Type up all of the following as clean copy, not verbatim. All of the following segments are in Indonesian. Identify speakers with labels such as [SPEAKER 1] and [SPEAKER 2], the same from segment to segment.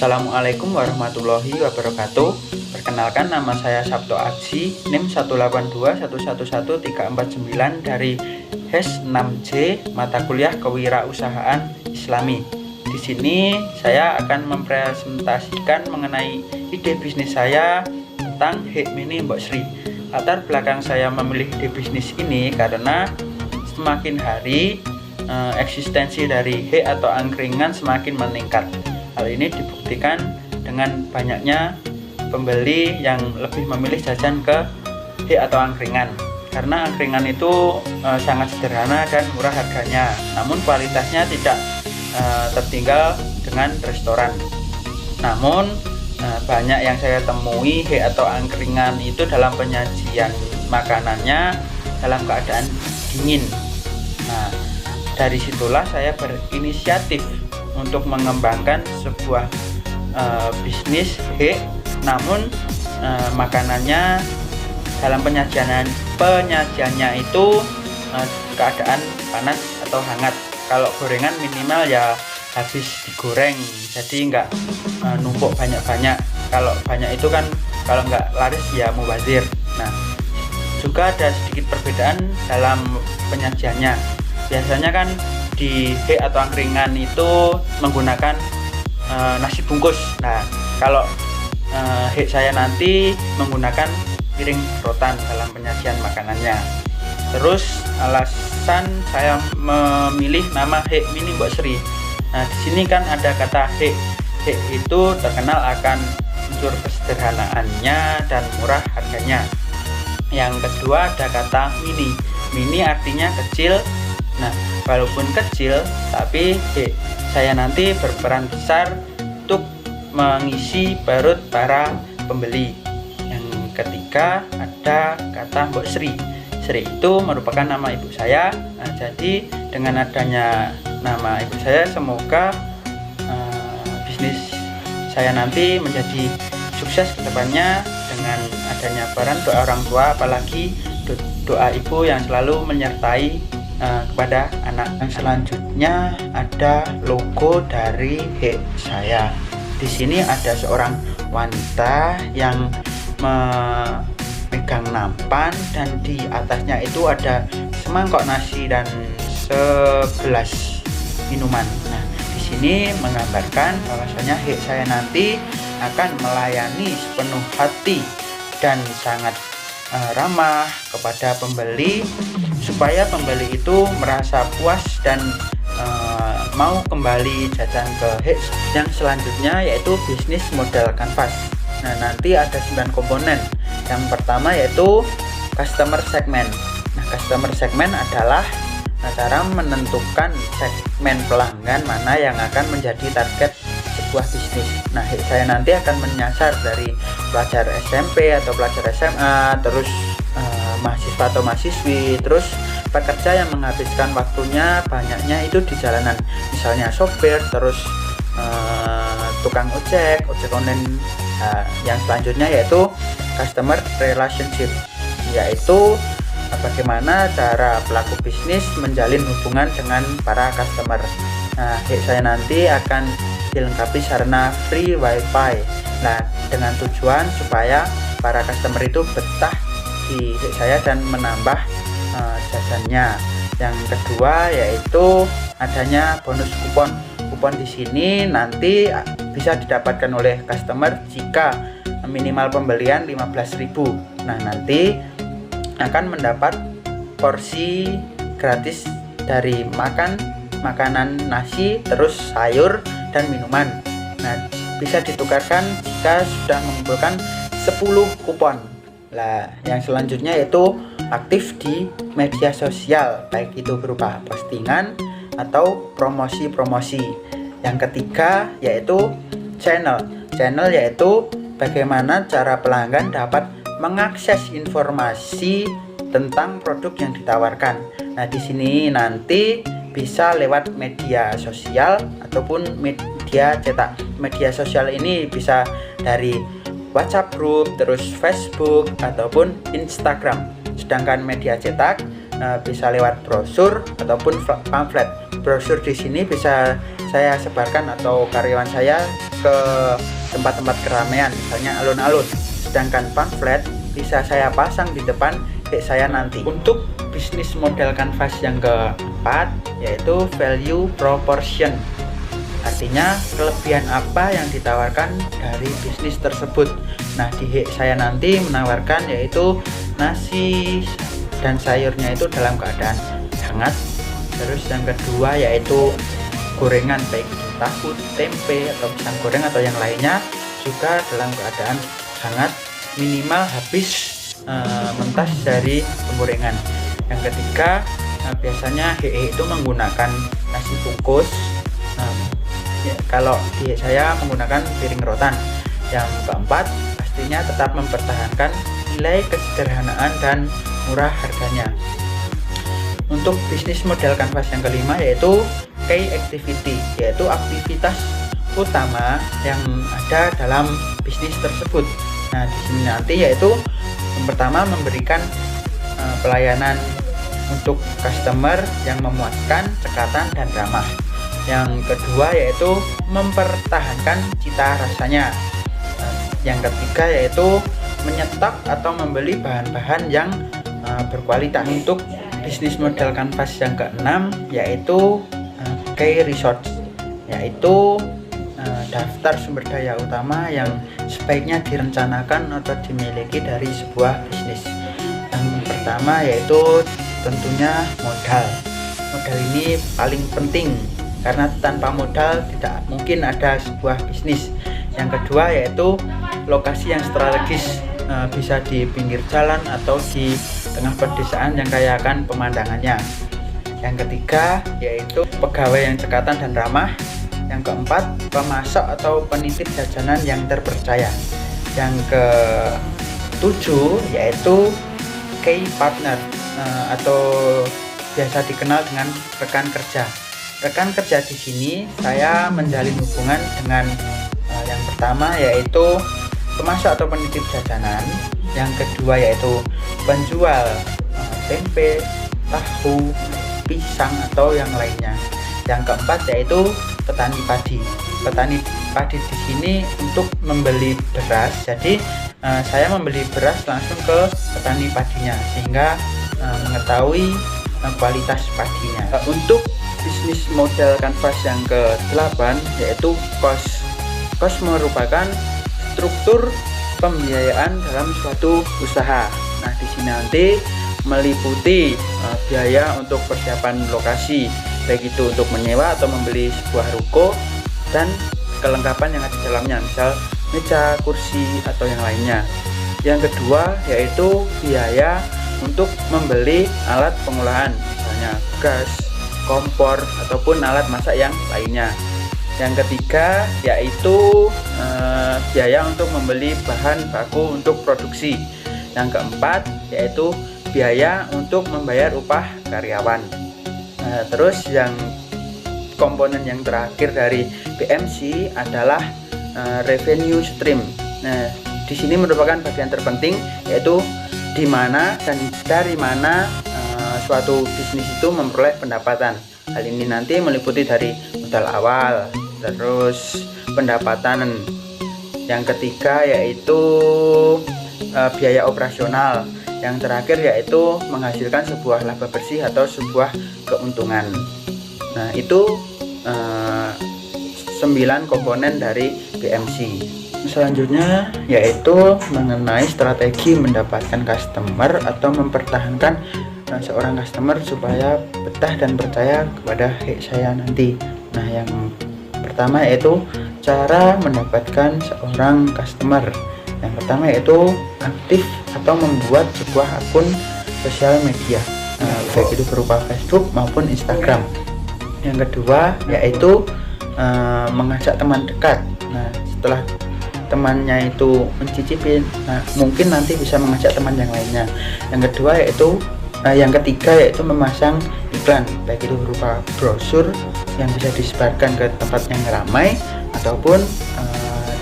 [SPEAKER 1] Assalamualaikum warahmatullahi wabarakatuh. Perkenalkan, nama saya Sabto Aji, NIM 182111349 dari HES 6J mata kuliah Kewirausahaan Islami. Di sini saya akan mempresentasikan mengenai ide bisnis saya tentang HEK Mini Mbok Sri. Latar belakang saya memilih ide bisnis ini karena semakin hari eksistensi dari HEK atau angkringan semakin meningkat. Hal ini dibuktikan dengan banyaknya pembeli yang lebih memilih jajan ke HEK atau angkringan, karena angkringan itu sangat sederhana dan murah harganya, namun kualitasnya tidak tertinggal dengan restoran. Namun banyak yang saya temui HEK atau angkringan itu dalam penyajian makanannya dalam keadaan dingin. Nah, dari situlah saya berinisiatif untuk mengembangkan sebuah bisnis HEK, namun makanannya dalam penyajiannya itu keadaan panas atau hangat. Kalau gorengan minimal ya habis digoreng, jadi nggak numpuk banyak-banyak. Kalau banyak itu kan kalau nggak laris ya mubazir. Nah, juga ada sedikit perbedaan dalam penyajiannya. Biasanya kan di HEK atau angkringan itu menggunakan nasi bungkus. Nah, kalau HEK saya nanti menggunakan piring rotan dalam penyajian makanannya. Terus alasan saya memilih nama HEK Mini Mbok Sri. Nah, di sini kan ada kata HEK. HEK itu terkenal akan unsur kesederhanaannya dan murah harganya. Yang kedua ada kata mini. Mini artinya kecil. Nah, walaupun kecil, tapi saya nanti berperan besar untuk mengisi perut para pembeli. Yang ketiga ada kata Mbok Sri. Sri itu merupakan nama ibu saya. Nah, jadi dengan adanya nama ibu saya, semoga bisnis saya nanti menjadi sukses ke depannya dengan adanya peran doa orang tua, apalagi doa ibu yang selalu menyertai kepada anak. Yang selanjutnya ada logo dari HEK saya. Di sini ada seorang wanita yang memegang nampan dan di atasnya itu ada semangkok nasi dan segelas minuman. Nah, di sini menggambarkan bahwasanya HEK saya nanti akan melayani sepenuh hati dan sangat ramah kepada pembeli, supaya pembeli itu merasa puas dan mau kembali jajan ke HEK. Yang selanjutnya yaitu bisnis modal kanvas. Nah, nanti ada 9 komponen. Yang pertama yaitu customer segment. Nah, customer segment adalah cara menentukan segmen pelanggan mana yang akan menjadi target sebuah bisnis. Nah, saya nanti akan menyasar dari pelajar SMP atau pelajar SMA, terus mahasiswa atau mahasiswi, terus pekerja yang menghabiskan waktunya banyaknya itu di jalanan, misalnya sopir, terus tukang ojek online. Nah, yang selanjutnya yaitu customer relationship, yaitu bagaimana cara pelaku bisnis menjalin hubungan dengan para customer. Nah, saya nanti akan dilengkapi sarana free wifi. Nah, dengan tujuan supaya para customer itu betah di saya dan menambah jajannya. Yang kedua yaitu adanya bonus kupon. Kupon di sini nanti bisa didapatkan oleh customer jika minimal pembelian 15.000. Nah, nanti akan mendapat porsi gratis dari makanan nasi, terus sayur dan minuman. Nah, bisa ditukarkan jika sudah mengumpulkan 10 kupon. Nah, yang selanjutnya yaitu aktif di media sosial, baik itu berupa postingan atau promosi-promosi. Yang ketiga yaitu channel yaitu bagaimana cara pelanggan dapat mengakses informasi tentang produk yang ditawarkan. Nah, di sini nanti bisa lewat media sosial ataupun media cetak. Media sosial ini bisa dari WhatsApp group, terus Facebook ataupun Instagram. Sedangkan media cetak bisa lewat brosur ataupun pamflet. Brosur di sini bisa saya sebarkan atau karyawan saya ke tempat-tempat keramaian, misalnya alun-alun. Sedangkan pamflet bisa saya pasang di depan saya nanti. Untuk bisnis model kanvas yang keempat yaitu value proportion. Artinya kelebihan apa yang ditawarkan dari bisnis tersebut. Nah, di saya nanti menawarkan yaitu nasi dan sayurnya itu dalam keadaan hangat. Terus yang kedua yaitu gorengan, baik tahu, tempe atau pisang goreng atau yang lainnya juga dalam keadaan hangat, minimal habis mentas dari penggorengan. Yang ketiga, biasanya HE itu menggunakan nasi bungkus. Ya, kalau di saya menggunakan piring rotan. Yang keempat, pastinya tetap mempertahankan nilai kesederhanaan dan murah harganya. Untuk bisnis model kanvas yang kelima yaitu key activity, yaitu aktivitas utama yang ada dalam bisnis tersebut. Nah, di sini nanti yaitu yang pertama memberikan pelayanan untuk customer yang memuaskan, cekatan dan ramah. Yang kedua yaitu mempertahankan cita rasanya. Yang ketiga yaitu menyetok atau membeli bahan-bahan yang berkualitas. Untuk bisnis model kanvas yang keenam yaitu key resource, yaitu daftar sumber daya utama yang sebaiknya direncanakan atau dimiliki dari sebuah bisnis. Yang pertama yaitu tentunya modal. Modal ini paling penting karena tanpa modal tidak mungkin ada sebuah bisnis. Yang kedua yaitu lokasi yang strategis, bisa di pinggir jalan atau di tengah pedesaan yang kaya akan pemandangannya. Yang ketiga yaitu pegawai yang cekatan dan ramah. Yang keempat, pemasok atau penitip jajanan yang terpercaya. Yang ketujuh yaitu key partner, atau biasa dikenal dengan rekan kerja. Rekan kerja di sini saya menjalin hubungan dengan yang pertama yaitu pemasok atau penitip jajanan. Yang kedua yaitu penjual tempe, tahu, pisang atau yang lainnya. Yang keempat yaitu petani padi. Petani padi di sini untuk membeli beras. Jadi saya membeli beras langsung ke petani padinya sehingga mengetahui kualitas padinya. Untuk bisnis model kanvas yang ke-8 yaitu cost. Cost merupakan struktur pembiayaan dalam suatu usaha. Nah, di sini nanti meliputi biaya untuk persiapan lokasi, baik itu untuk menyewa atau membeli sebuah ruko dan kelengkapan yang ada di dalamnya, misal meja, kursi atau yang lainnya. Yang kedua yaitu biaya untuk membeli alat pengolahan, misalnya gas, kompor ataupun alat masak yang lainnya. Yang ketiga yaitu biaya untuk membeli bahan baku untuk produksi. Yang keempat yaitu biaya untuk membayar upah karyawan. Terus yang komponen yang terakhir dari BMC adalah revenue stream. Nah, di sini merupakan bagian terpenting yaitu di mana dan dari mana suatu bisnis itu memperoleh pendapatan. Hal ini nanti meliputi dari modal awal, terus pendapatan. Yang ketiga yaitu biaya operasional. Yang terakhir yaitu menghasilkan sebuah laba bersih atau sebuah keuntungan. Nah, itu 9 komponen dari BMC. Selanjutnya yaitu mengenai strategi mendapatkan customer atau mempertahankan seorang customer supaya betah dan percaya kepada saya nanti. Nah, yang pertama yaitu cara mendapatkan seorang customer. Yang pertama yaitu aktif atau membuat sebuah akun sosial media, baik itu berupa Facebook maupun Instagram. Yang kedua yaitu mengajak teman dekat. Nah, setelah temannya itu mencicipi, nah mungkin nanti bisa mengajak teman yang lainnya. Yang kedua yaitu yang ketiga yaitu memasang iklan, baik itu berupa brosur yang bisa disebarkan ke tempat yang ramai ataupun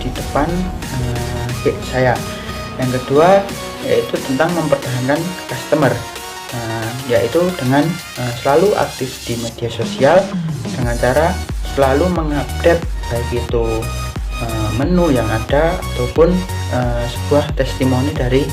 [SPEAKER 1] di depan saya. Yang kedua yaitu tentang mempertahankan customer, yaitu dengan selalu aktif di media sosial dengan cara selalu mengupdate baik itu menu yang ada ataupun sebuah testimoni dari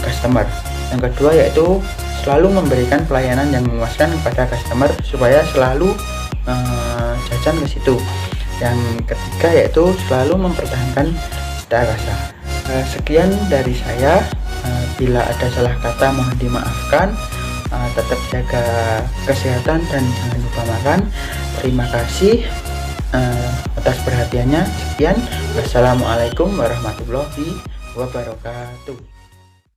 [SPEAKER 1] customer. Yang kedua yaitu selalu memberikan pelayanan yang memuaskan kepada customer supaya selalu jajan ke situ. Yang ketiga yaitu selalu mempertahankan cita rasa. Sekian dari saya. Bila ada salah kata mohon dimaafkan. Tetap jaga kesehatan dan jangan lupa makan. Terima kasih atas perhatiannya. Sekian, wassalamualaikum warahmatullahi wabarakatuh.